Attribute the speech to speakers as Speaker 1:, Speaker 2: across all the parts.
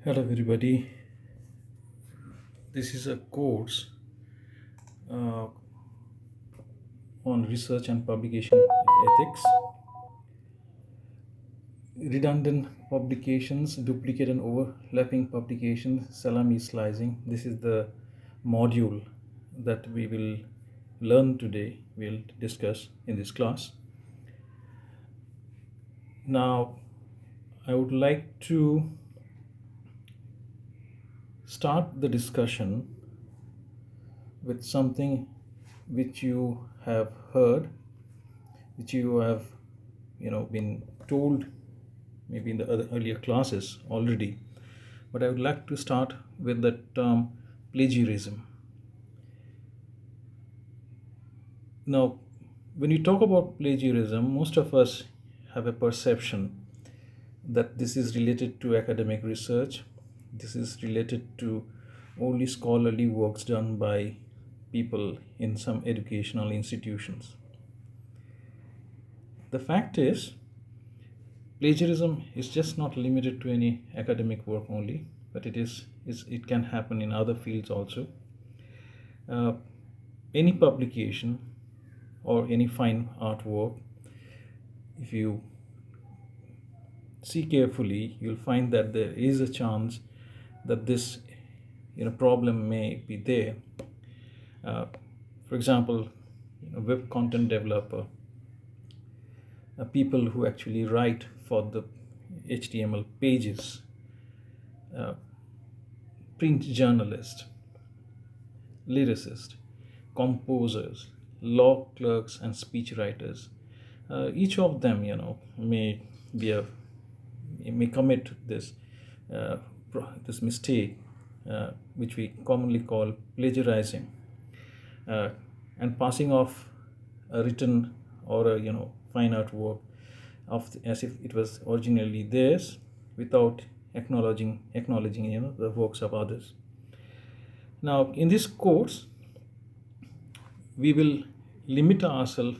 Speaker 1: Hello, everybody. This is a course uh, on research and publication ethics. Redundant publications, duplicate and overlapping publications, salami slicing. This is the module that we will learn today, we'll discuss in this class. Now, I would like to start the discussion with something which you have heard, which you have been told maybe in the other earlier classes already, but I would like to start with the term plagiarism. Now, when you talk about plagiarism, most of us have a perception that this is related to academic research, this is related to only scholarly works done by people in some educational institutions. The fact is, plagiarism is just not limited to any academic work only, but it can happen in other fields also. Uh, any publication or any fine artwork, if you see carefully, you'll find that there is a chance that this problem may be there. Uh, for example, web content developer, people who actually write for the HTML pages, uh, print journalist, lyricist, composers, law clerks, and speech writers. Each of them, may be a may commit this mistake, which we commonly call plagiarizing, uh, and passing off a written or a fine art work as if it was originally theirs, without acknowledging the works of others. Now, in this course, we will limit ourselves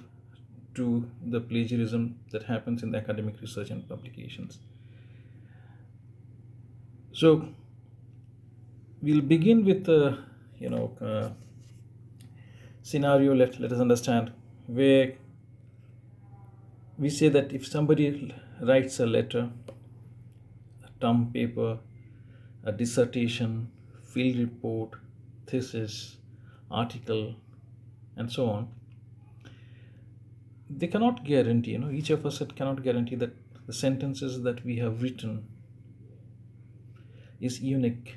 Speaker 1: to the plagiarism that happens in the academic research and publications. So we'll begin with the scenario. Let us understand, where we say that if somebody writes a letter, a term paper, a dissertation, field report, thesis, article, and so on, they cannot guarantee, each of us cannot guarantee that the sentences that we have written is unique,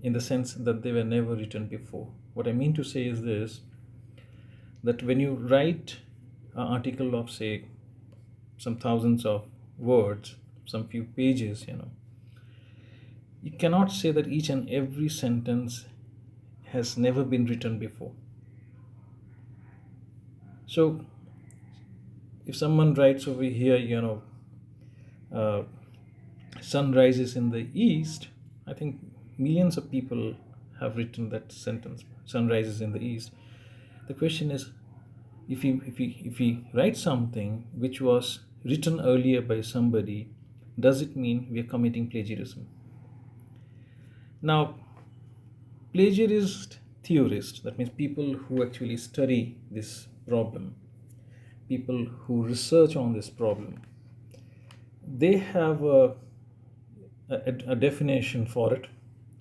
Speaker 1: in the sense that they were never written before. What I mean to say is this, that when you write an article of, say, some thousands of words, some few pages, you cannot say that each and every sentence has never been written before. So if someone writes over here, sun rises in the east, I think millions of people have written that sentence, sun rises in the east. The question is, if we write something which was written earlier by somebody, does it mean we are committing plagiarism? Now, plagiarist theorists, that means people who actually study this problem, people who research on this problem, they have a definition for it,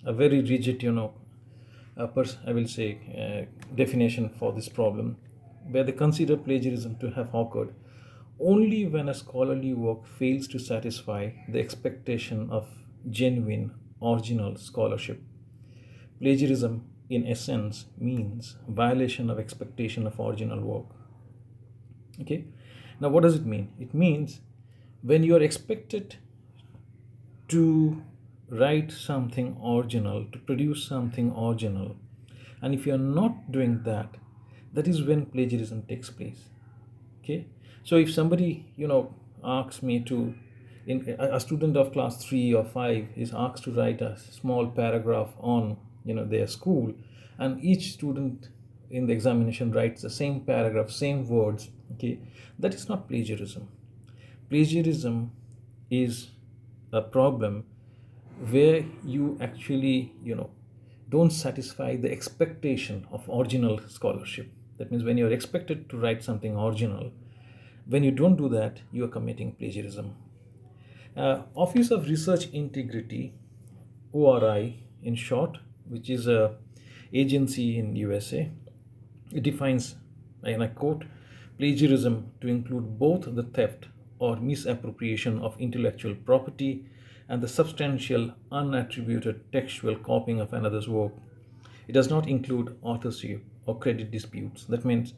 Speaker 1: a very rigid, I will say, definition for this problem, where they consider plagiarism to have occurred only when a scholarly work fails to satisfy the expectation of genuine, original scholarship. Plagiarism, in essence, means violation of expectation of original work. Okay, now what does it mean? It means when you are expected to write something original, to produce something original, and if you are not doing that, that is when plagiarism takes place. Okay, so if somebody asks me to, in a student of class 3 or 5 is asked to write a small paragraph on their school, and each student in the examination writes the same paragraph, same words, okay, that is not plagiarism. Plagiarism is a problem where you actually, don't satisfy the expectation of original scholarship. That means when you're expected to write something original, when you don't do that, you are committing plagiarism. Office of Research Integrity, ORI in short, which is a agency in USA, it defines, and I quote, plagiarism to include both the theft or misappropriation of intellectual property and the substantial unattributed textual copying of another's work. It does not include authorship or credit disputes. That means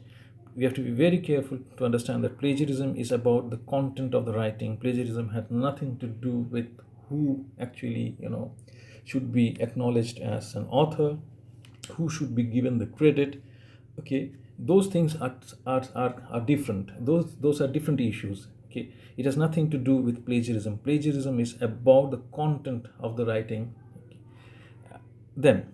Speaker 1: we have to be very careful to understand that plagiarism is about the content of the writing. Plagiarism had nothing to do with who actually, should be acknowledged as an author, who should be given the credit. Okay, those things are different. Those are different issues. Okay, it has nothing to do with plagiarism. Plagiarism is about the content of the writing. Then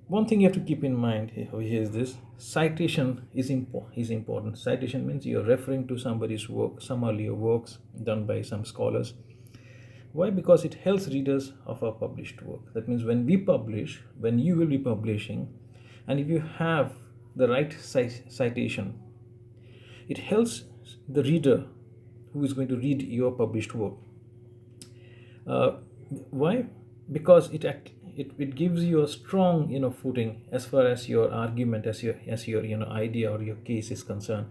Speaker 1: one thing you have to keep in mind here is this: citation is important. Citation means you're referring to somebody's work, some earlier works done by some scholars. Why? Because it helps readers of our published work. That means when we publish, when you will be publishing, and if you have the right citation, it helps the reader who is going to read your published work. Uh, why? Because it gives you a strong footing as far as your argument, as your idea or your case is concerned.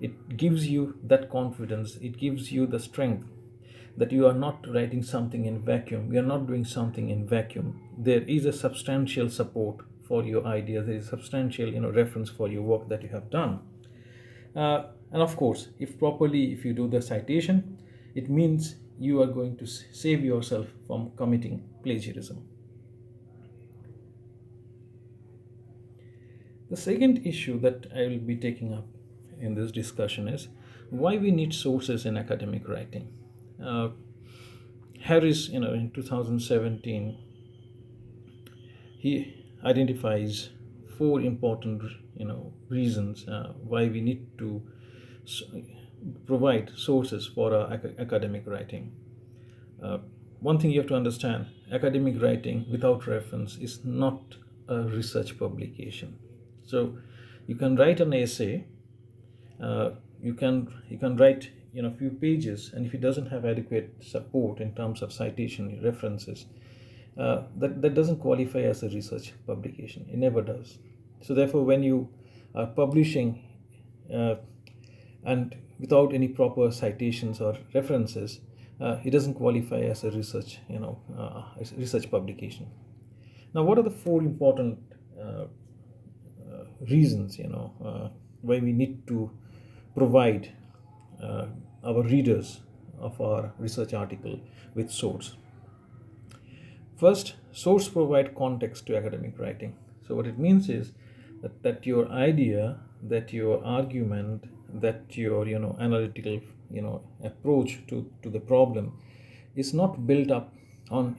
Speaker 1: It gives you that confidence. It gives you the strength that you are not writing something in vacuum. You are not doing something in vacuum. There is a substantial support for your idea. There is substantial reference for your work that you have done. And of course, if you do the citation, it means you are going to save yourself from committing plagiarism. The second issue that I will be taking up in this discussion is why we need sources in academic writing. Harris, in 2017, he identifies four important, reasons why we need to provide sources for our academic writing. One thing you have to understand: academic writing without reference is not a research publication. So you can write an essay, you can write a few pages, and if it doesn't have adequate support in terms of citation references, that doesn't qualify as a research publication. It never does. So therefore, when you are publishing and without any proper citations or references, it doesn't qualify as a research publication. Now, what are the four important reasons why we need to provide our readers of our research article with source? First, source provide context to academic writing. So what it means is that your idea, that your argument, that your analytical approach to the problem is not built up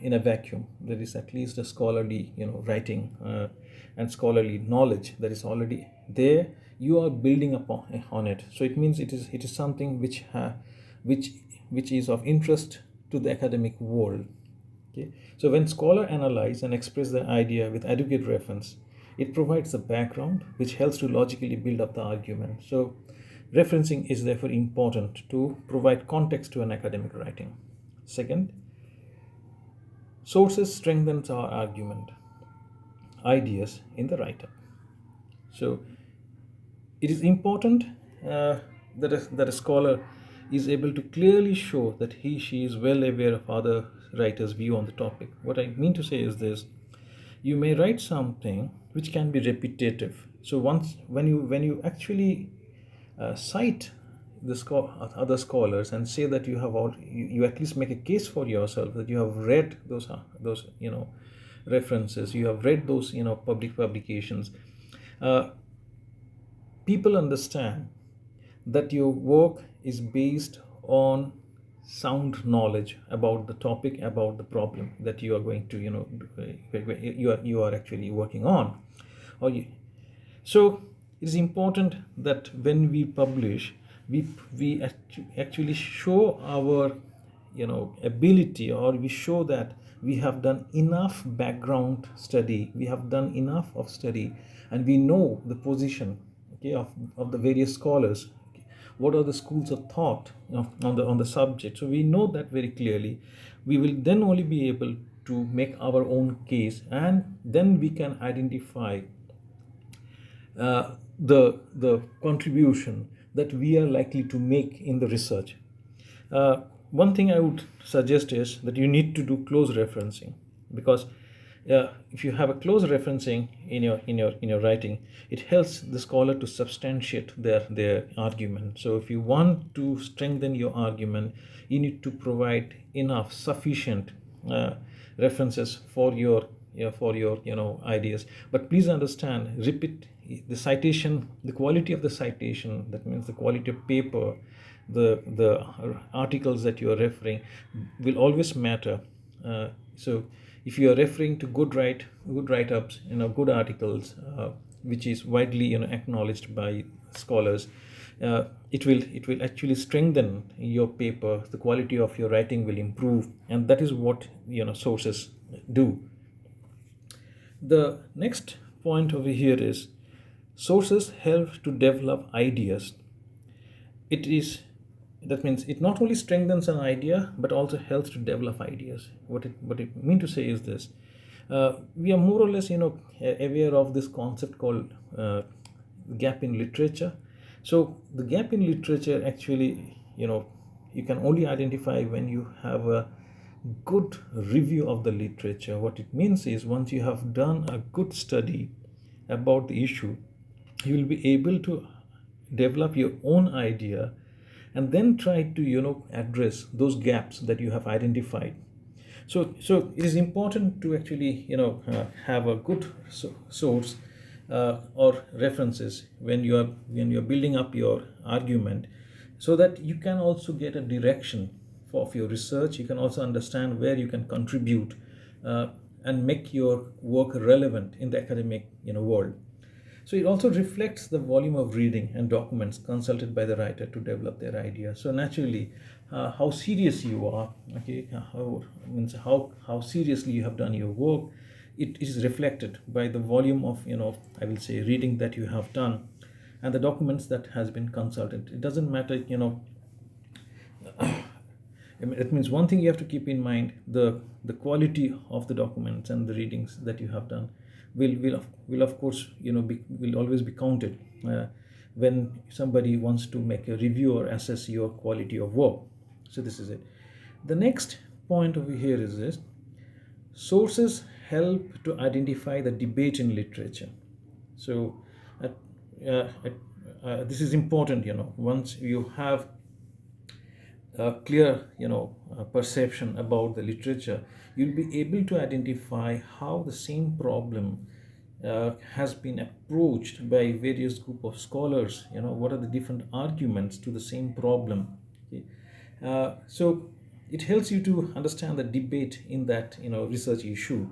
Speaker 1: in a vacuum. There is at least a scholarly writing and scholarly knowledge that is already there. You are building upon on it. So it means it is something which is of interest to the academic world. Okay. So when scholars analyze and express their idea with adequate reference, it provides a background which helps to logically build up the argument. So referencing is therefore important to provide context to an academic writing. Second, sources strengthens our argument, ideas in the write-up. So it is important that a scholar is able to clearly show that she is well aware of other writers' view on the topic. What I mean to say is this: you may write something which can be repetitive. So when you actually cite other scholars and say that you at least make a case for yourself that you have read those references, you have read those public publications, people understand that your work is based on sound knowledge about the topic, about the problem that you are going to you are actually working on. So it is important that when we publish, we actually show our ability, or we show that we have done enough background study, we have done enough of study, and we know the position, okay, of the various scholars, okay, what are the schools of thought, on the subject. So we know that very clearly. We will then only be able to make our own case, and then we can identify the contribution that we are likely to make in the research. One thing I would suggest is that you need to do close referencing, because if you have a close referencing in your writing, it helps the scholar to substantiate their argument. So if you want to strengthen your argument, you need to provide enough sufficient references for your ideas. But please understand, repeat the citation, the quality of the citation, that means the quality of paper, the articles that you are referring will always matter. So if you are referring to good write-ups, good articles, which is widely acknowledged by scholars, it will actually strengthen your paper. The quality of your writing will improve, and that is what sources do. The next point over here is sources help to develop ideas. It is that means it not only strengthens an idea but also helps to develop ideas. What it mean to say is this: we are more or less aware of this concept called gap in literature. So the gap in literature actually you can only identify when you have a good review of the literature. What it means is, once you have done a good study about the issue, you will be able to develop your own idea, and then try to address those gaps that you have identified. So it is important to actually have a good source or references when you're building up your argument, so that you can also get a direction of your research. You can also understand where you can contribute and make your work relevant in the academic world. So it also reflects the volume of reading and documents consulted by the writer to develop their idea. So naturally, how serious you are, okay, how seriously you have done your work, it is reflected by the volume of I will say reading that you have done, and the documents that has been consulted. It doesn't matter, it means one thing you have to keep in mind: the quality of the documents and the readings that you have done will of course will always be counted when somebody wants to make a review or assess your quality of work. So this is it. The next point over here is this: sources help to identify the debate in literature. So this is important. Once you have a clear perception about the literature, you'll be able to identify how the same problem has been approached by various group of scholars. What are the different arguments to the same problem. Okay? So it helps you to understand the debate in that research issue.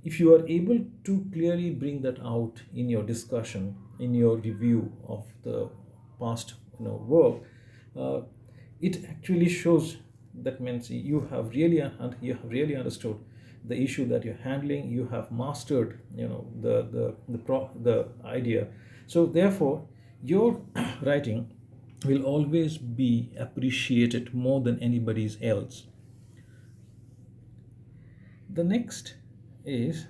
Speaker 1: If you are able to clearly bring that out in your discussion, in your review of the past work, uh, it actually shows, that means you have really understood the issue that you're handling. You have mastered the idea. So therefore your writing will always be appreciated more than anybody's else. The next is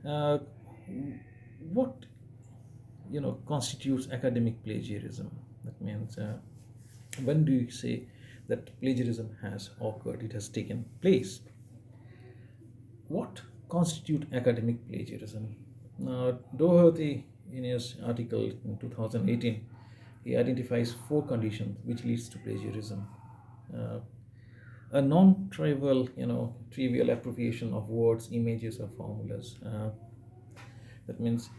Speaker 1: uh, what constitutes academic plagiarism. That means, when do you say that plagiarism has occurred, it has taken place? What constitute academic plagiarism? Now, Doherty, in his article in 2018, he identifies four conditions which leads to plagiarism. Uh, a trivial appropriation of words, images, or formulas. That means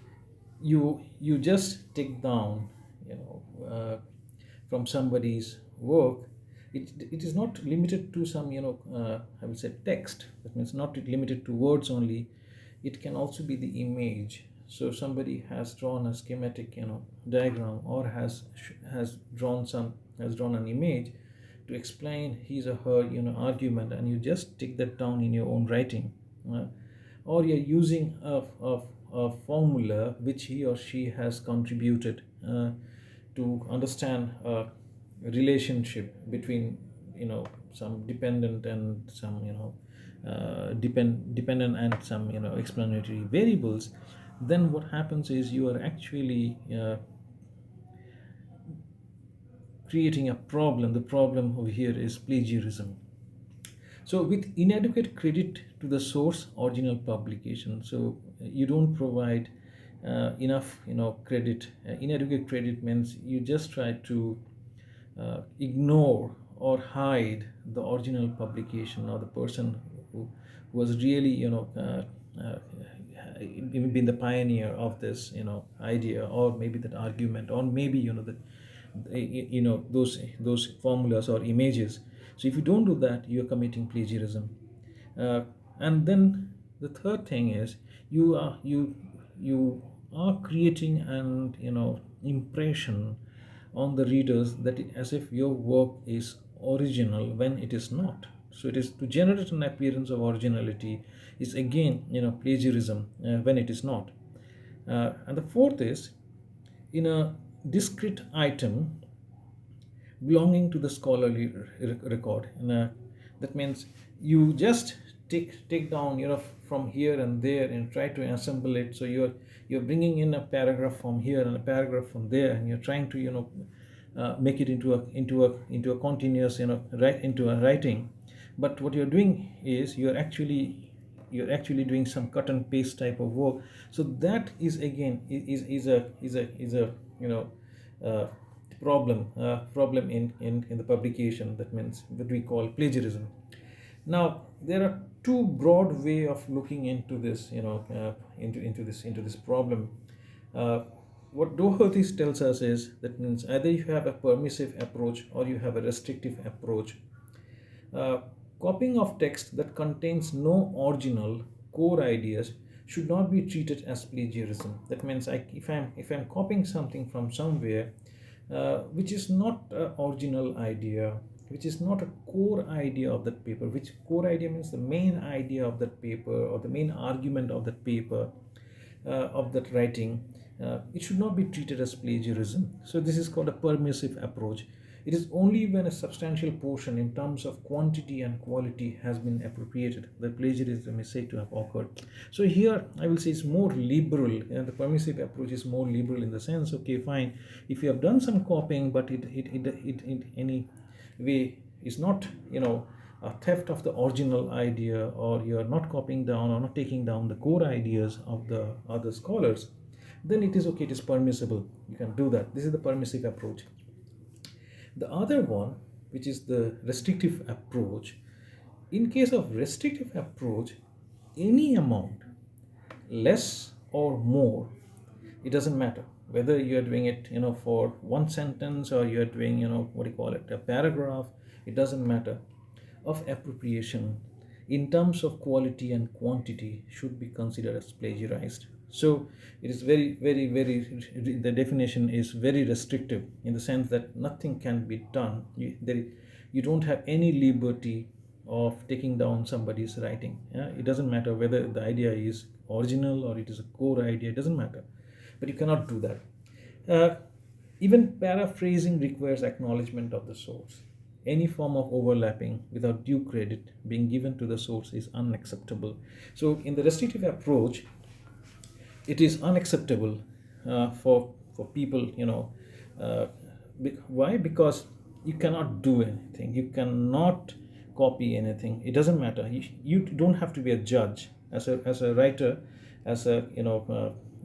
Speaker 1: you just take down from somebody's work. It is not limited to some I will say text. That means not limited to words only. It can also be the image. So somebody has drawn a schematic diagram, or has drawn an image. to explain his or her argument, and you just take that down in your own writing, uh, or you're using a formula which he or she has contributed to understand a relationship between some dependent and some dependent and some explanatory variables. Then what happens is you are actually creating a problem. The problem over here is plagiarism. So with inadequate credit to the source original publication, so you don't provide enough credit. Inadequate credit means you just try to ignore or hide the original publication, or the person who was really been the pioneer of this idea, or maybe that argument, or maybe those formulas or images. So if you don't do that, you're committing plagiarism. uh, and then the third thing is you are creating an impression on the readers that as if your work is original when it is not. So it is to generate an appearance of originality is again plagiarism when it is not. And the fourth is in a discrete item belonging to the scholarly record. That means you just take down from here and there and try to assemble it. So you're bringing in a paragraph from here and a paragraph from there, and you're trying to make it into a continuous right into a writing. But what you're doing is you're actually doing some cut and paste type of work. So that is again is a uh, problem in the publication. That means what we call plagiarism. Now there are two broad way of looking into this into this problem. uh, what Doherty tells us is that means either you have a permissive approach or you have a restrictive approach. uh, Copying of text that contains no original core ideas should not be treated as plagiarism. That means if I'm copying something from somewhere which is not an original idea, which is not a core idea of that paper, which core idea means the main idea of that paper or the main argument of that paper, of that writing, it should not be treated as plagiarism. So this is called a permissive approach. It is only when a substantial portion in terms of quantity and quality has been appropriated that plagiarism is said to have occurred. So here I will say it's more liberal, and the permissive approach is more liberal in the sense, okay, fine, if you have done some copying, but it in any way is not a theft of the original idea, or you are not copying down or not taking down the core ideas of the other scholars, then it is okay, it is permissible, you can do that. This is the permissive approach. The other one, which is the restrictive approach, in case of restrictive approach, any amount, less or more, it doesn't matter whether you are doing it for one sentence, or you are doing what do you call it, a paragraph, it doesn't matter, of appropriation in terms of quality and quantity should be considered as plagiarized. So it is very very very, the definition is very restrictive in the sense that nothing can be done. You don't have any liberty of taking down somebody's writing. Yeah? It doesn't matter whether the idea is original or it is a core idea, it doesn't matter, but you cannot do that. Even paraphrasing requires acknowledgement of the source. Any form of overlapping without due credit being given to the source is unacceptable. So in the restrictive approach, it is unacceptable for people, uh, why? Because you cannot do anything, you cannot copy anything, it doesn't matter. You don't have to be a judge as a writer, as a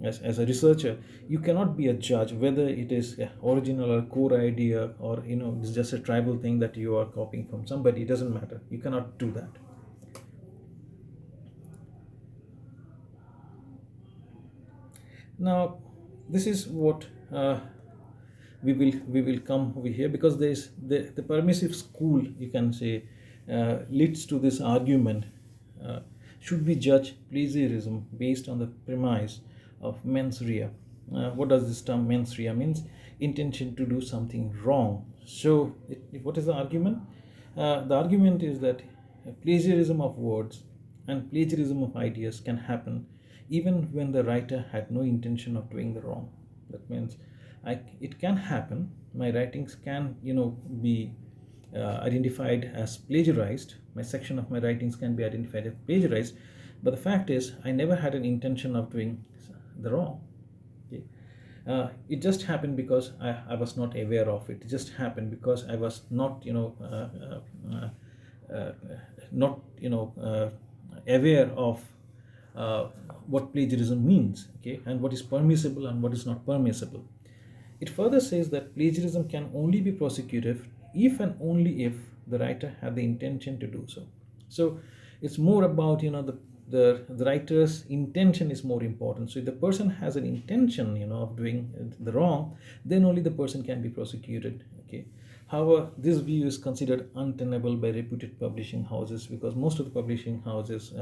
Speaker 1: as a researcher. You cannot be a judge whether it is original or core idea, or it's just a tribal thing that you are copying from somebody. It doesn't matter, you cannot do that. Now this is what we will come over here, because there is the permissive school, you can say, leads to this argument. uh, should we judge plagiarism based on the premise of mens rea? What does this term mens rea means? Intention to do something wrong. So, what is the argument? The argument is that plagiarism of words and plagiarism of ideas can happen even when the writer had no intention of doing the wrong. That means it can happen. My writings can, be identified as plagiarized. My section of my writings can be identified as plagiarized. But the fact is, I never had an intention of doing the wrong. Okay. It just happened because I was not aware of it. It just happened because I was not, uh, not, aware of uh, what plagiarism means, okay, and what is permissible and what is not permissible. It further says that plagiarism can only be prosecuted if and only if the writer had the intention to do so. So it's more about, the writer's intention is more important. So if the person has an intention, of doing the wrong, then only the person can be prosecuted. Okay. However, this view is considered untenable by reputed publishing houses, because most of the publishing houses,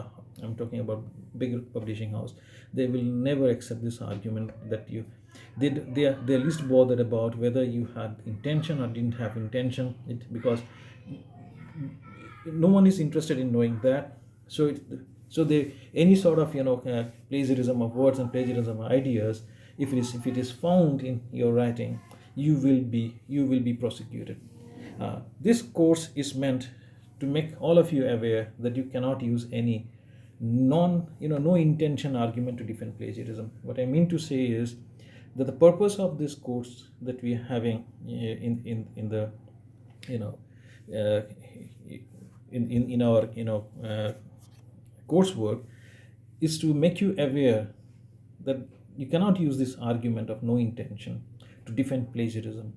Speaker 1: I'm talking about bigger publishing house, they will never accept this argument that they're least bothered about whether you had intention or didn't have intention, because no one is interested in knowing that. So they, any sort of, plagiarism of words and plagiarism of ideas, if it is found in your writing, you will be prosecuted. This course is meant to make all of you aware that you cannot use any no intention argument to defend plagiarism. What I mean to say is that the purpose of this course that we are having, in the, you know uh, in our, coursework, is to make you aware that you cannot use this argument of no intention to defend plagiarism.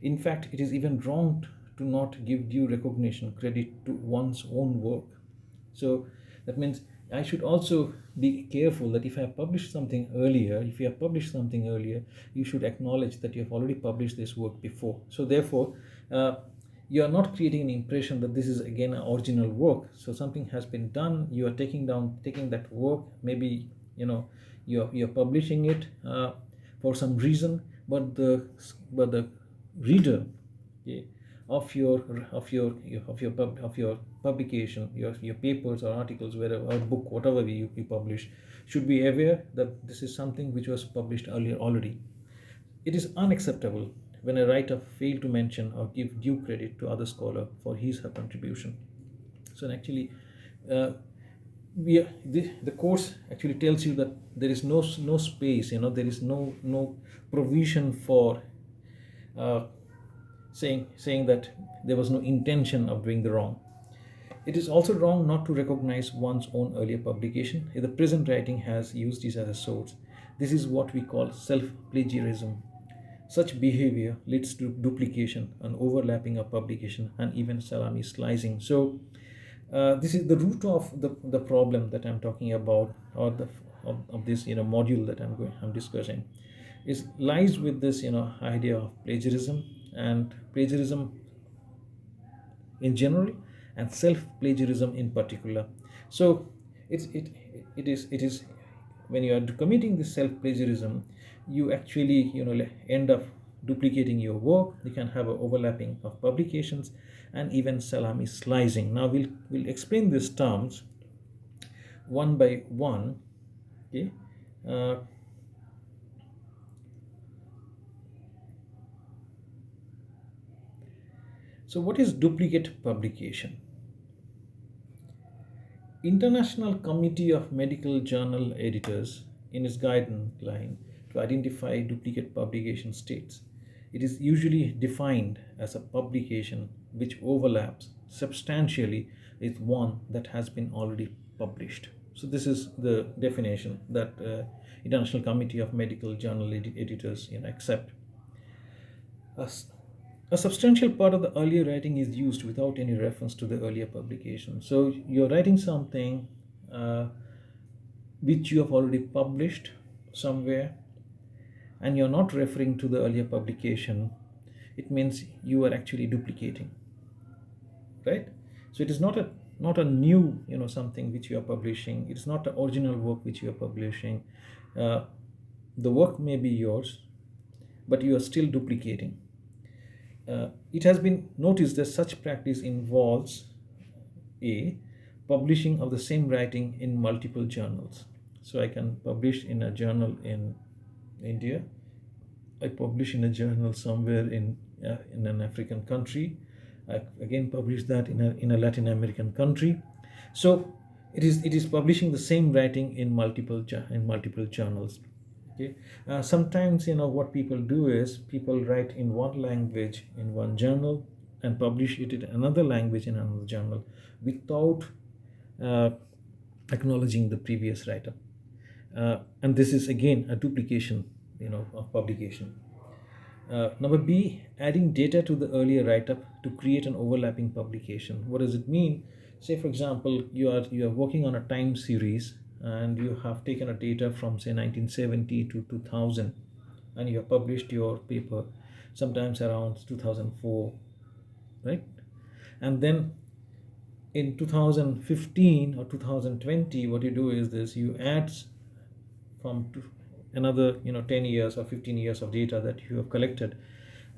Speaker 1: In fact, it is even wrong to not give due recognition, credit to one's own work. So that means I should also be careful that if I have published something earlier, if you have published something earlier, you should acknowledge that you have already published this work before. So therefore, you are not creating an impression that this is again an original work. So something has been done, you are taking that work, maybe, you're publishing it for some reason, but the reader, okay, of your publication, your papers or articles, wherever, or book, whatever you publish, should be aware that this is something which was published earlier already. It is unacceptable when a writer failed to mention or give due credit to other scholar for his or her contribution. So actually, uh, the course actually tells you that there is no space, there is no provision for uh, saying that there was no intention of doing the wrong. It is also wrong not to recognize one's own earlier publication if the present writing has used it as a source. This is what we call self-plagiarism. Such behavior leads to duplication and overlapping of publication and even salami slicing. So, this is the root of the problem that I'm talking about, or of this, module that I'm discussing, is lies with this, idea of plagiarism, and plagiarism in general, and self plagiarism in particular. So it is when you are committing this self plagiarism, you actually, end up duplicating your work. You can have an overlapping of publications and even salami slicing. Now we'll explain these terms one by one. Okay. uh, so what is duplicate publication? International Committee of Medical Journal Editors, in its guideline to identify duplicate publication, states it is usually defined as a publication which overlaps substantially with one that has been already published. So this is the definition that International Committee of Medical Journal Editors, accept. A, a substantial part of the earlier writing is used without any reference to the earlier publication. So you're writing something uh, which you have already published somewhere, and you're not referring to the earlier publication. It means you are actually duplicating, right? So it is not a new, something which you are publishing. It's not the original work which you are publishing. The work may be yours, but you are still duplicating. It has been noticed that such practice involves a publishing of the same writing in multiple journals. So I can publish in a journal in India, I publish in a journal somewhere in an African country. I again publish that in a Latin American country. So it is publishing the same writing in multiple journals. Okay. Sometimes what people do is people write in one language in one journal and publish it in another language in another journal without uh, acknowledging the previous writer. And this is again a duplication of publication. Number B, adding data to the earlier write-up to create an overlapping publication. What does it mean? Say, for example, you are working on a time series and you have taken a data from say 1970 to 2000, and you have published your paper sometimes around 2004, right? And then in 2015 or 2020, what you do is this: you add from another 10 years or 15 years of data that you have collected,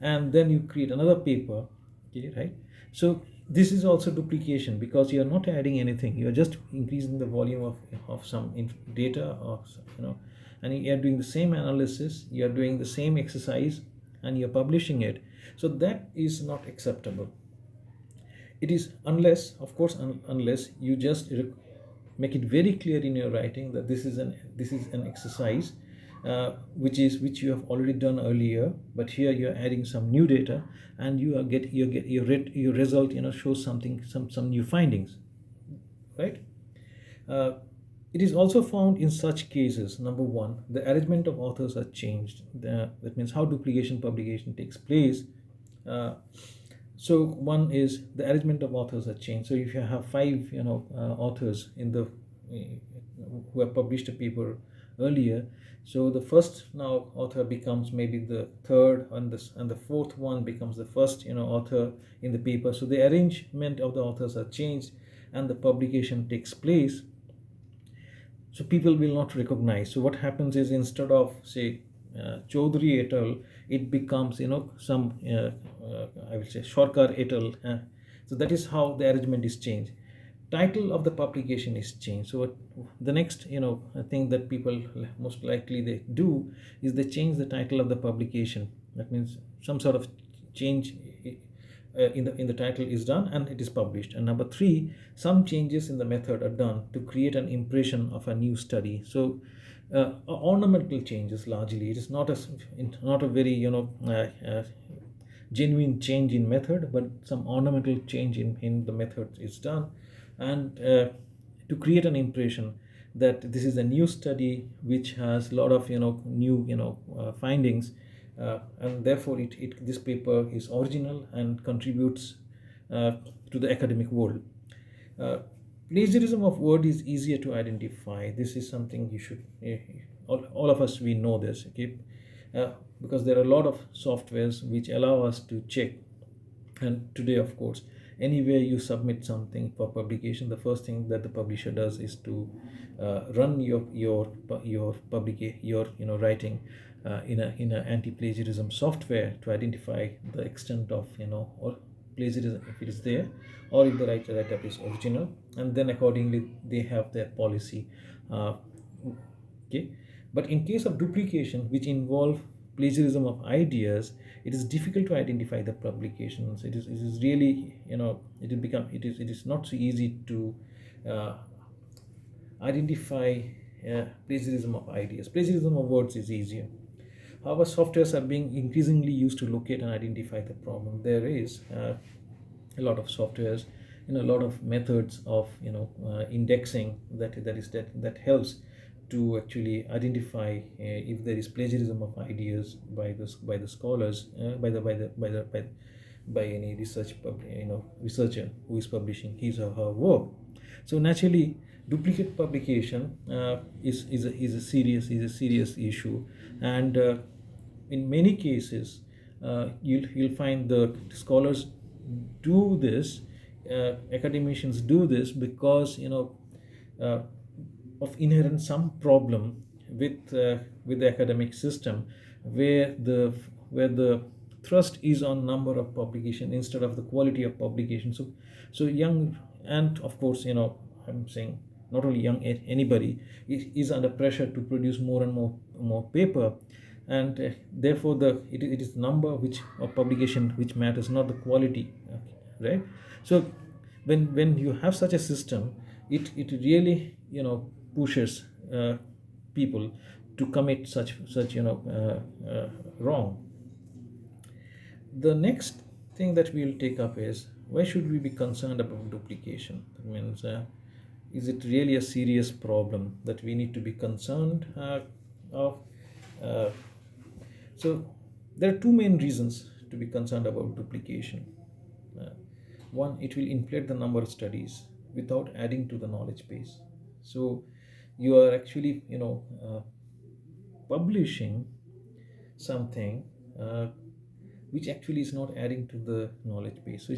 Speaker 1: and then you create another paper. Okay, right? So this is also duplication because you are not adding anything, you are just increasing the volume of some data, or and you are doing the same analysis, you are doing the same exercise, and you are publishing it. So that is not acceptable. It is, unless of course unless you just make it very clear in your writing that this is an exercise which you have already done earlier, but here you are adding some new data, and your result shows something, some new findings, right? uh, it is also found in such cases: number one, the arrangement of authors are changed. That means how duplication publication takes place. uh, so one is the arrangement of authors are changed. So if you have five authors who have published a paper earlier, so the first now author becomes maybe the third, and the fourth one becomes the first author in the paper. So the arrangement of the authors are changed and the publication takes place. So people will not recognize. So what happens is, instead of say Choudhury et al, it becomes some I will say Shorkar et al. So that is how the arrangement is changed. Title of the publication is changed. So the next thing that people most likely they do is they change the title of the publication. That means some sort of change in the title is done and it is published. And number three, some changes in the method are done to create an impression of a new study. So ornamental changes largely. It is not a very genuine change in method, but some ornamental change in the method is done, and to create an impression that this is a new study which has a lot of new findings, and therefore this paper is original and contributes uh, to the academic world. uh, Plagiarism of word is easier to identify. This is something you should all of us we know this, okay? uh, because there are a lot of softwares which allow us to check. And today, of course, anywhere you submit something for publication, the first thing that the publisher does is to run your writing in a anti-plagiarism software to identify the extent of or plagiarism, if it is there, or if the write-up is original, and then accordingly they have their policy. uh, okay. But in case of duplication which involve plagiarism of ideas, it is difficult to identify the publications. It is really it is not so easy to uh, identify plagiarism of ideas. Plagiarism of words is easier. However, softwares are being increasingly used to locate and identify the problem. There is a lot of softwares, a lot of methods of indexing that helps to actually identify if there is plagiarism of ideas by the scholars, by any researcher who is publishing his or her work. So naturally, duplicate publication is a serious issue, and in many cases, you'll find the scholars do this, academicians do this because uh, of inherent some problem with the academic system, where the thrust is on number of publication instead of the quality of publication. So young, and of course, I'm saying not only young, anybody is under pressure to produce more and more paper, and therefore it is number which of publication which matters, not the quality. Okay, right? So when you have such a system, it really pushes people to commit such wrong. The next thing that we'll take up is, why should we be concerned about duplication? That means, is it really a serious problem that we need to be concerned of? Uh, so there are two main reasons to be concerned about duplication. Uh, One, it will inflate the number of studies without adding to the knowledge base. So you are actually, publishing something which actually is not adding to the knowledge base. So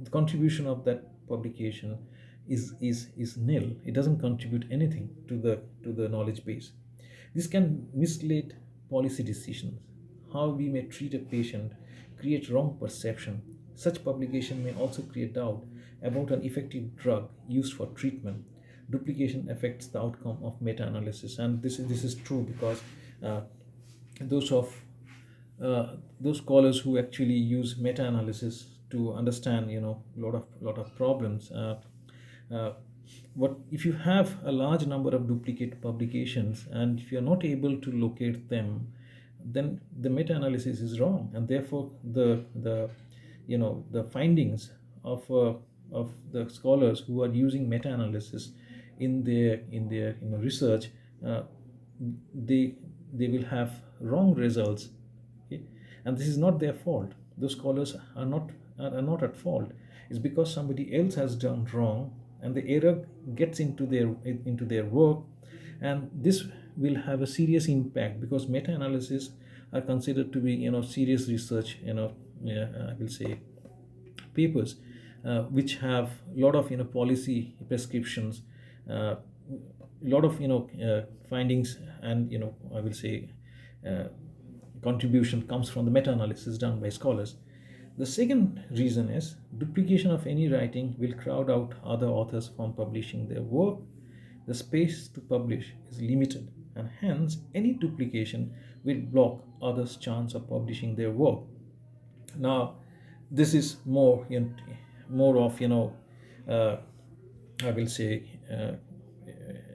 Speaker 1: the contribution of that publication is nil. It doesn't contribute anything to the knowledge base. This can mislead policy decisions, how we may treat a patient, create wrong perception. Such publication may also create doubt about an effective drug used for treatment. Duplication affects the outcome of meta-analysis, and this is true because uh, those of those scholars who actually use meta-analysis to understand lot of problems, uh, what if you have a large number of duplicate publications, and if you're not able to locate them, then the meta-analysis is wrong, and therefore the findings of the scholars who are using meta-analysis in their research, uh, they they will have wrong results. Okay? And this is not their fault. Those scholars are not at fault. It's because somebody else has done wrong, and the error gets into their work, and this will have a serious impact, because meta-analysis are considered to be serious research, I will say, papers which have a lot of policy prescriptions, a lot of findings, and I will say uh, contribution comes from the meta-analysis done by scholars. The second reason is, duplication of any writing will crowd out other authors from publishing their work. The space to publish is limited, and hence any duplication will block others' chance of publishing their work. Now, this is more of uh, I will say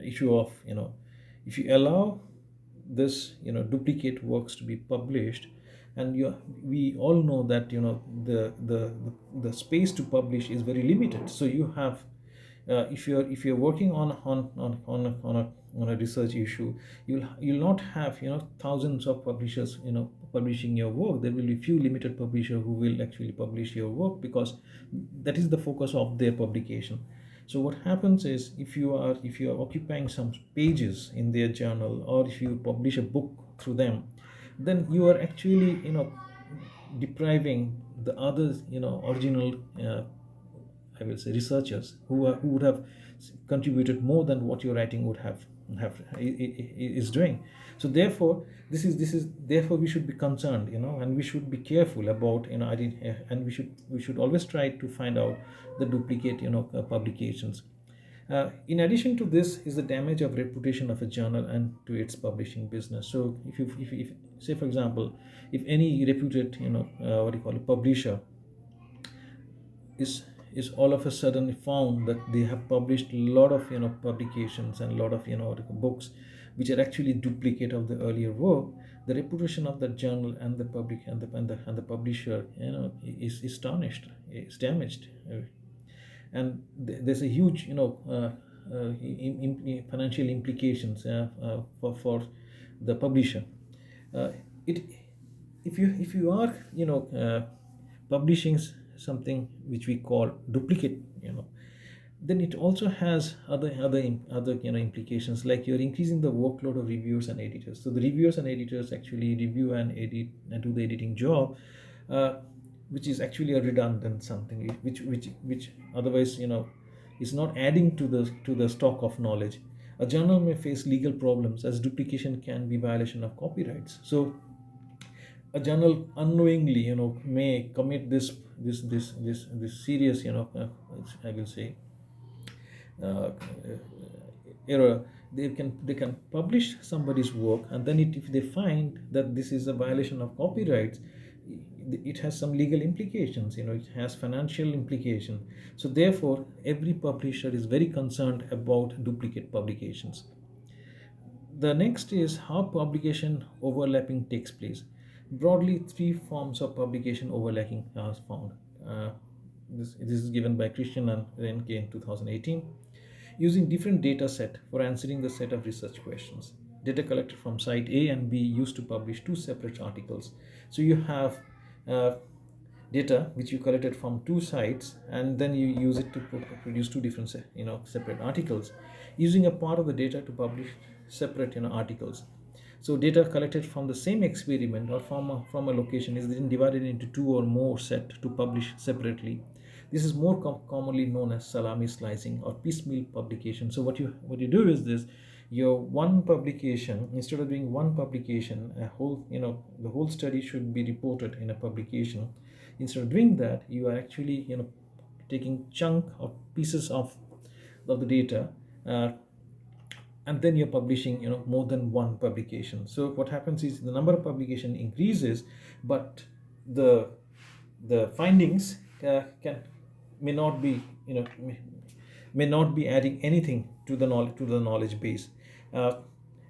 Speaker 1: issue of if you allow this duplicate works to be published, and we all know that the space to publish is very limited. So you have, if you're working on a research issue, you'll not have thousands of publishers publishing your work. There will be few limited publishers who will actually publish your work, because that is the focus of their publication. So what happens is, if you are occupying some pages in their journal, or if you publish a book through them, then you are actually depriving the others original, I will say, researchers who would have contributed more than what your writing would have is doing. So therefore, this is therefore we should be concerned, and we should be careful about and we should always try to find out the duplicate publications. In addition to this is the damage of reputation of a journal and to its publishing business. So if say, for example, if any reputed what do you call it, publisher is all of a sudden found that they have published a lot of publications and a lot of books which are actually duplicate of the earlier work, the reputation of that journal and the public and the publisher is tarnished, is damaged. And there's a huge financial implications for the publisher. It if you are publishing something which we call duplicate, then it also has other implications, like you're increasing the workload of reviewers and editors. So the reviewers and editors actually review and edit and do the editing job, uh, which is actually a redundant something, which otherwise is not adding to the stock of knowledge. A journal may face legal problems, as duplication can be violation of copyrights. So a journal unknowingly, may commit this serious, I will say, uh, error. They can publish somebody's work, and then if they find that this is a violation of copyrights, it has some legal implications. It has financial implication. So therefore, every publisher is very concerned about duplicate publications. The next is how publication overlapping takes place. Broadly, three forms of publication overlapping are found. Uh, this is given by Christian and Renke in 2018. Using different data set for answering the set of research questions. Data collected from site A and B used to publish two separate articles. So you have uh, data which you collected from two sites, and then you use it to produce two different separate articles, using a part of the data to publish separate articles. So data collected from the same experiment or from a location is then divided into two or more set to publish separately. This is more commonly known as salami slicing or piecemeal publication. So what you do is this: your one publication, instead of doing one publication, a whole the whole study should be reported in a publication. Instead of doing that, you are actually taking chunk or pieces of the data, uh, and then you're publishing more than one publication. So what happens is the number of publication increases, but the the findings can may not be may not be adding anything to the knowledge base. uh,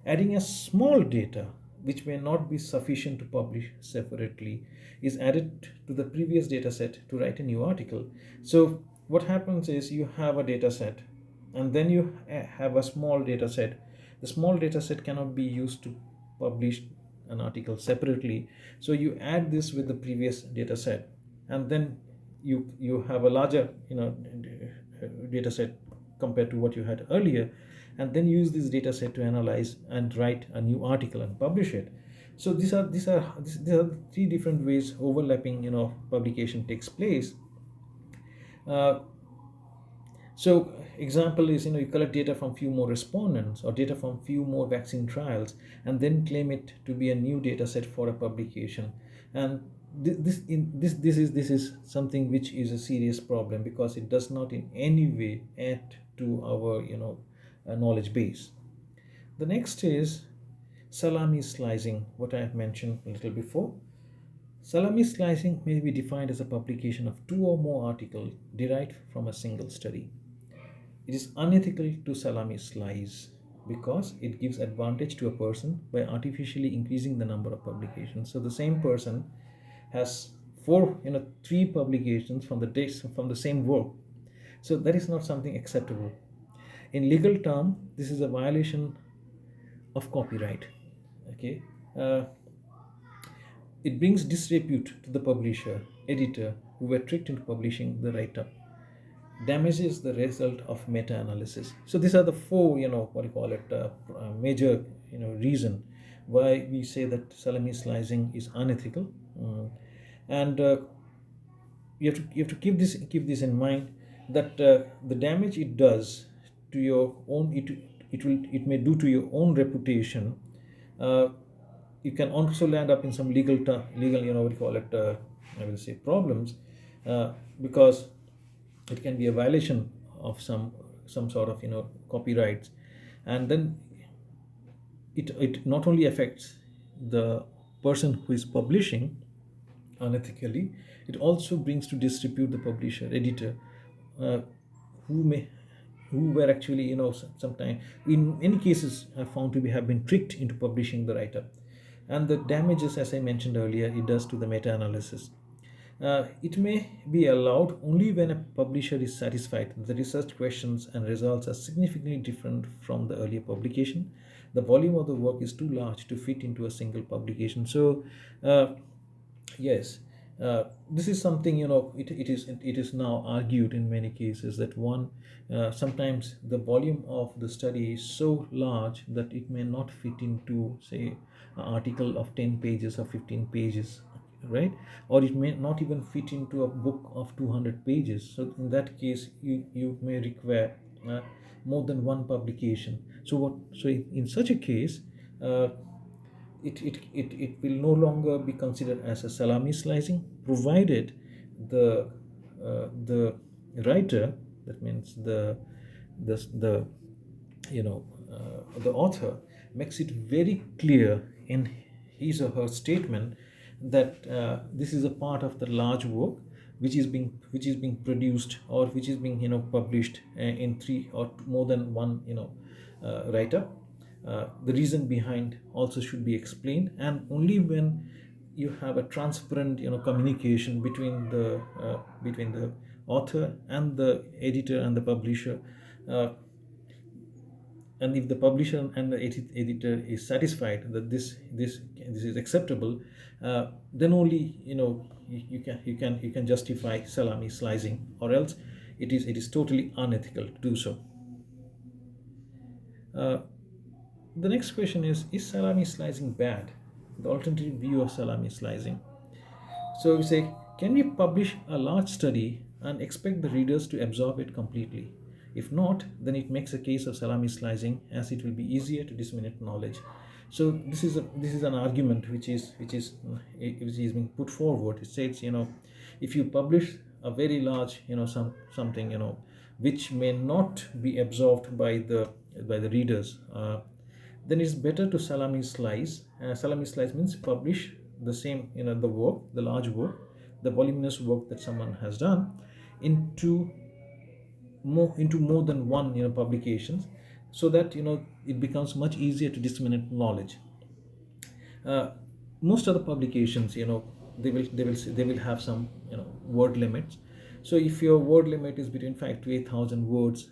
Speaker 1: Adding a small data which may not be sufficient to publish separately is added to the previous data set to write a new article. So what happens is you have a data set, and then you have a small data set. The small data set cannot be used to publish an article separately, so you add this with the previous data set, and then you have a larger data set compared to what you had earlier, and then use this data set to analyze and write a new article and publish it. So these are three different ways overlapping publication takes place. uh, so example is, you collect data from few more respondents or data from few more vaccine trials, and then claim it to be a new data set for a publication. And this is something which is a serious problem, because it does not in any way add to our knowledge base. The next is salami slicing, what I have mentioned a little before. Salami slicing may be defined as a publication of two or more articles derived from a single study. It is unethical to salami slice because it gives advantage to a person by artificially increasing the number of publications. So the same person has three publications from the same work. So that is not something acceptable. In legal term, this is a violation of copyright. Okay. Uh, it brings disrepute to the publisher, editor who were tricked into publishing the write-up, damages the result of meta-analysis. So these are the four, what do you call it, major, reason why we say that salami slicing is unethical. And you have to keep this in mind, that the damage it does to your own, it may do to your own reputation. uh, you can also land up in some legal, what do you call it, I will say, problems, because it can be a violation of some sort of copyrights. And then it not only affects the person who is publishing unethically, it also brings to disrepute the publisher, editor, uh, who may who were actually, sometimes, in many cases, are found to have been tricked into publishing the write-up. And the damages, as I mentioned earlier, it does to the meta-analysis. It may be allowed only when a publisher is satisfied that the research questions and results are significantly different from the earlier publication. The volume of the work is too large to fit into a single publication. So, yes, this is something, it is now argued in many cases that sometimes the volume of the study is so large that it may not fit into, say, an article of 10 pages or 15 pages, right? Or it may not even fit into a book of 200 pages. So in that case, you may require more than one publication. So in such a case, uh, it will no longer be considered as a salami slicing, provided the writer, that means the you know the author makes it very clear in his or her statement that this is a part of the large work which is being produced, or which is being published in three or more than one writer. The reason behind also should be explained, and only when you have a transparent communication between the author and the editor and the publisher, uh, and if the publisher and the editor is satisfied that this is acceptable, then only you can justify salami slicing, or else it is totally unethical to do so. uh, the next question is salami slicing bad? The alternative view of salami slicing. So we say, can we publish a large study and expect the readers to absorb it completely? If not, then it makes a case of salami slicing, as it will be easier to disseminate knowledge. So this is an argument which is being put forward. It says, if you publish a very large something which may not be absorbed by the readers, then it's better to salami slice. Salami slice means publish the same, the work, the large work, the voluminous work that someone has done, into more than one publications, so that it becomes much easier to disseminate knowledge. uh, Most other publications, they will have some word limits. So if your word limit is between 5 to 8,000 words,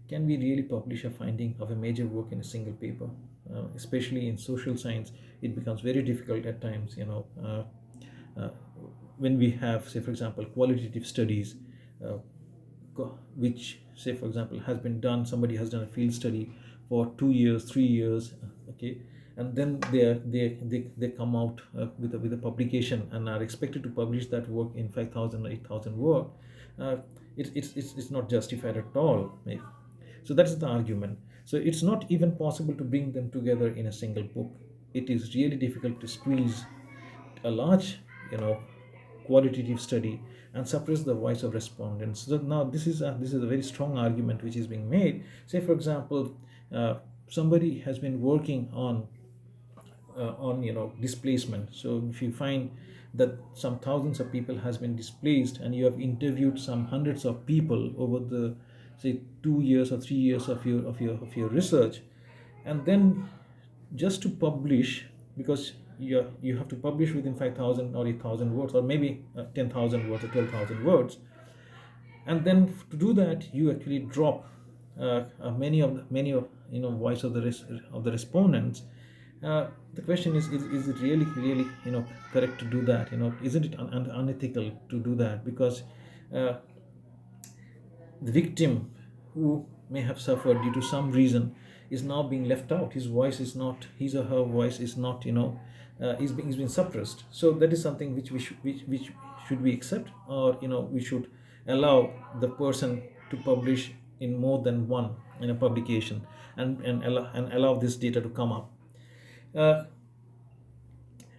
Speaker 1: can we really publish a finding of a major work in a single paper? Especially in social science, it becomes very difficult at times, uh, when we have, say for example, qualitative studies, uh, which, say for example, has been done, somebody has done a field study for 2 years, 3 years, okay, and then they come out with a publication and are expected to publish that work in 5,000 or 8,000 work. uh, it's not justified at all. So that's the argument. So it's not even possible to bring them together in a single book. It is really difficult to squeeze a large, qualitative study and suppress the voice of respondents. So now this is a very strong argument which is being made. Say for example, somebody has been working on displacement. So if you find that some thousands of people has been displaced, and you have interviewed some hundreds of people over the, say, 2 years or 3 years of your research, and then just to publish, because you have to publish within 5,000 or 8,000 words, or maybe 10,000 words or 12,000 words, and then to do that you actually drop many of voice of the respondents. The question is it really correct to do that? Isn't it unethical to do that? Because uh, the victim, who may have suffered due to some reason, is now being left out. His voice is not, his or her voice is not, is being suppressed. So that is something which we should, which should we accept, or we should allow the person to publish in more than one in a publication, and allow this data to come up. uh,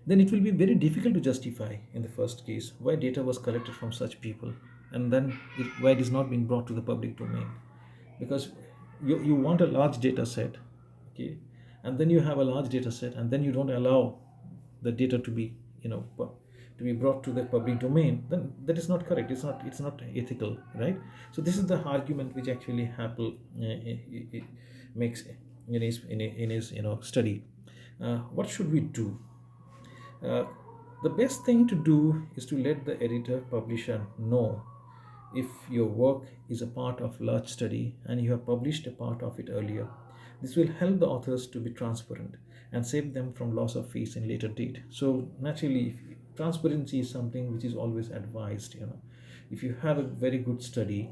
Speaker 1: then it will be very difficult to justify in the first case why data was collected from such people, and then why it is not being brought to the public domain. Because you want a large data set, okay, and then you have a large data set, and then you don't allow the data to be to be brought to the public domain, then that is not correct. It's not ethical, right? So this is the argument which actually Apple makes in his study. What should we do? uh, the best thing to do is to let the editor publisher know if your work is a part of large study and you have published a part of it earlier. This will help the authors to be transparent and save them from loss of face in later date. So naturally, transparency is something which is always advised. If you have a very good study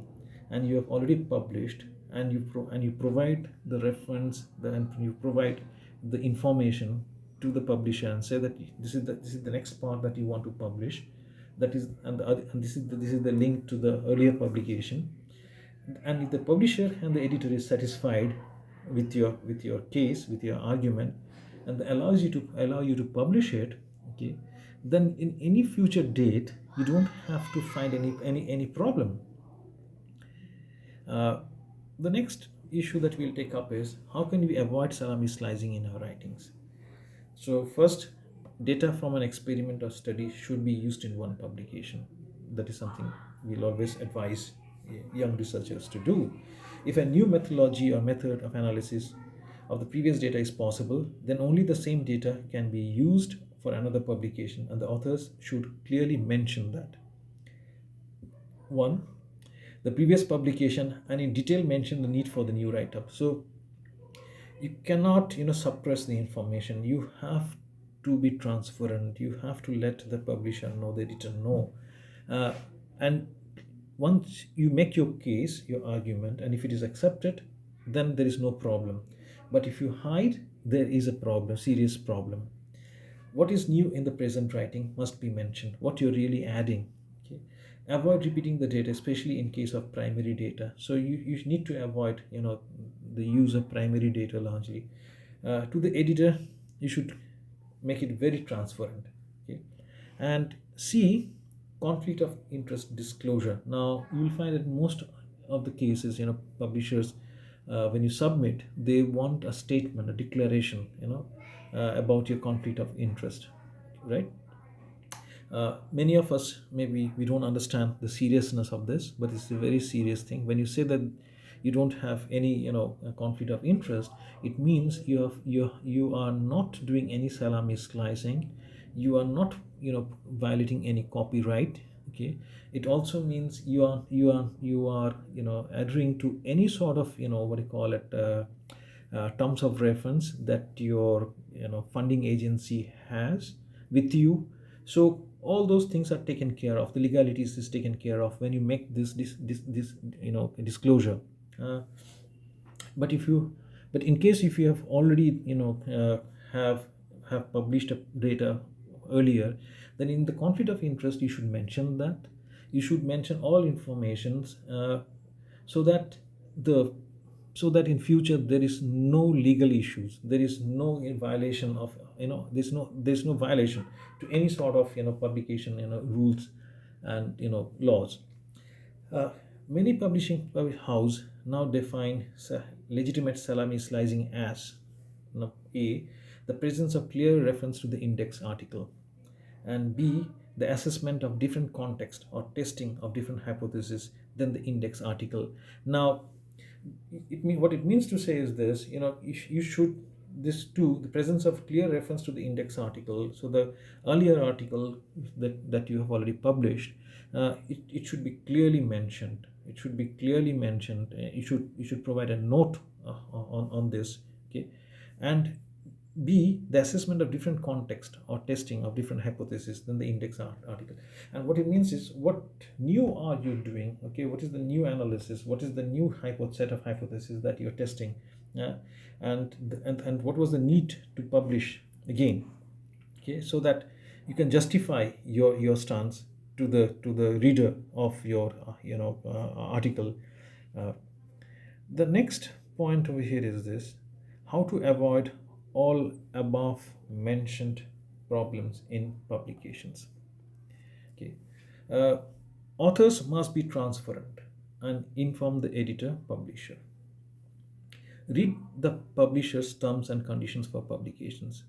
Speaker 1: and you have already published, and you provide the reference, and you provide the information to the publisher and say that this is the next part that you want to publish, that is, and this is the link to the earlier publication. And if the publisher and the editor is satisfied with your case, with your argument, and allow you to publish it, okay, then in any future date you don't have to find any problem. uh, the next issue that we'll take up is how can we avoid salami slicing in our writings. So first, data from an experiment or study should be used in one publication. That is something we'll always advise young researchers to do. If a new methodology or method of analysis of the previous data is possible, then only the same data can be used for another publication, and the authors should clearly mention that. One, the previous publication, and in detail mention the need for the new write-up. So you cannot suppress the information. You have to be transparent. You have to let the publisher know, the editor know. And once you make your case, your argument, and if it is accepted, then there is no problem. But if you hide, there is a problem, serious problem. What is new in the present writing must be mentioned, what you're really adding. Okay, avoid repeating the data, especially in case of primary data. So you need to avoid the use of primary data largely. To the editor, you should make it very transparent. Okay, and C, conflict of interest disclosure. Now you will find that most of the cases, publishers, when you submit, they want a statement, a declaration, about your conflict of interest, right? Many of us, maybe we don't understand the seriousness of this, but it's a very serious thing. When you say that you don't have any conflict of interest, it means you are not doing any salami slicing, you are not violating any copyright. Okay, it also means you are adhering to any sort of what do you call it, terms of reference that your funding agency has with you. So all those things are taken care of, the legalities is taken care of when you make this disclosure. uh, but if you but in case if you have already have published a data earlier, then in the conflict of interest you should mention that. You should mention all informations, so that the so that in future there is no legal issues, there is no violation of there's no violation to any sort of publication rules and laws. uh, Many publishing house now define legitimate salami slicing as A, the presence of clear reference to the index article, and B, the assessment of different context or testing of different hypotheses than the index article. Now, what it means to say is this: you should this too, the presence of clear reference to the index article. So the earlier article that you have already published, it should be clearly mentioned. It should be clearly mentioned. You should provide a note on this. Okay, and B, the assessment of different context or testing of different hypotheses than the index article. And what it means is, what new are you doing? Okay, what is the new analysis? What is the new set of hypotheses that you're testing? Yeah, and what was the need to publish again? Okay, so that you can justify your stance to the reader of your article. Uh, the next point over here is this: how to avoid all above mentioned problems in publications. Okay. Uh, Authors must be transparent and inform the editor, publisher. Read the publisher's terms and conditions for publications.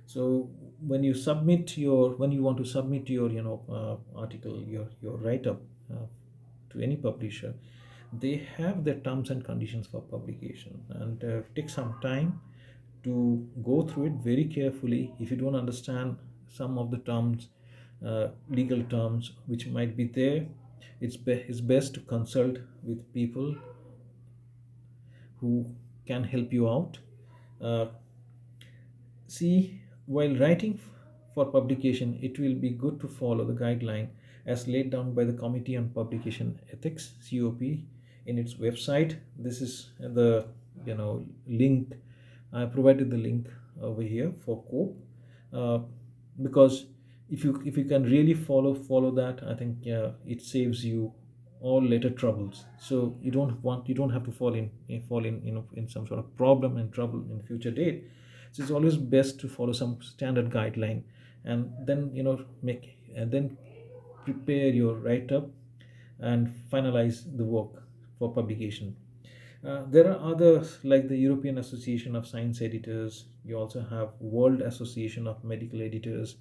Speaker 1: So when you want to submit your article, your write-up, to any publisher, they have their terms and conditions for publication, and take some time to go through it very carefully. If you don't understand some of the terms, legal terms which might be there, it's best to consult with people who can help you out. Uh, See, while writing for publication, it will be good to follow the guideline as laid down by the Committee on Publication Ethics (COP) in its website. This is the link. I provided the link over here for COPE, because if you can really follow that, I think it saves you all later troubles. So you don't have to fall in some sort of problem and trouble in future date. So it's always best to follow some standard guideline, and then make and then prepare your write up and finalize the work for publication. There are others like the European Association of Science Editors. You also have World Association of Medical Editors.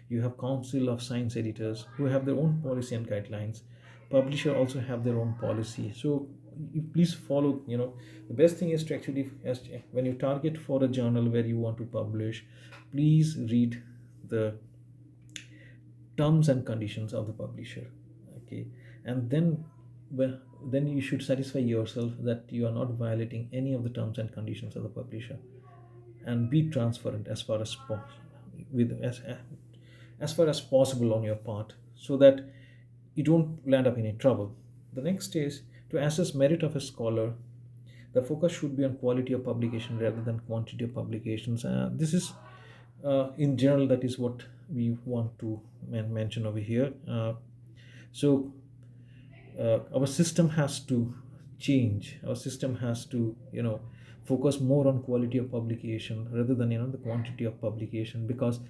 Speaker 1: You have Council of Science Editors who have their own policy and guidelines. Publisher also have their own policy. So you please follow. The best thing is to actually, when you target for a journal where you want to publish, please read the terms and conditions of the publisher. Okay, and then, well, then you should satisfy yourself that you are not violating any of the terms and conditions of the publisher, and be transparent as far as with as far as possible on your part, so that you don't land up in any trouble. The next is to assess merit of a scholar. The focus should be on quality of publication rather than quantity of publications. This is, in general, that is what we want to mention over here. So our system has to change. Our system has to focus more on quality of publication rather than the quantity of publication, because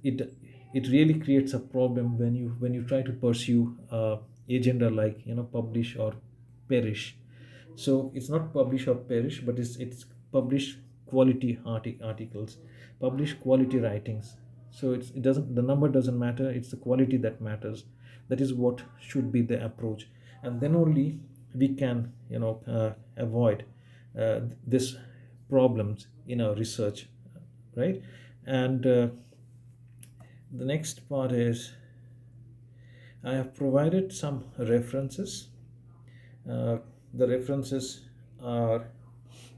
Speaker 1: it it really creates a problem when you try to pursue agenda like publish or perish. So it's not publish or perish, but it's publish quality articles, publish quality writings. So it doesn't, the number doesn't matter, it's the quality that matters. That is what should be the approach, and then only we can avoid this problems in our research, right? And the next part is I have provided some references. uh, the references are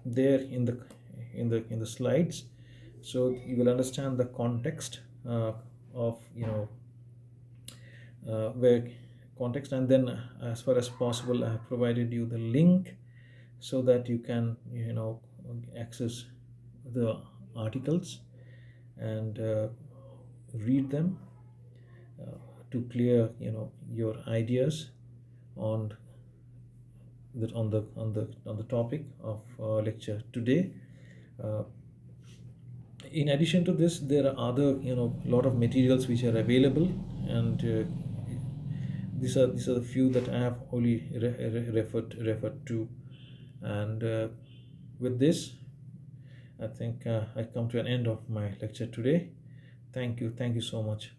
Speaker 1: there in the slides, so you will understand the context of where context. And then, as far as possible, I have provided you the link so that you can access the articles and read them uh, to clear your ideas on the topic of lecture today. uh, in addition to this, there are other lot of materials which are available, and these are the few that I have only referred to. And with this, I think I come to an end of my lecture today. Thank you so much.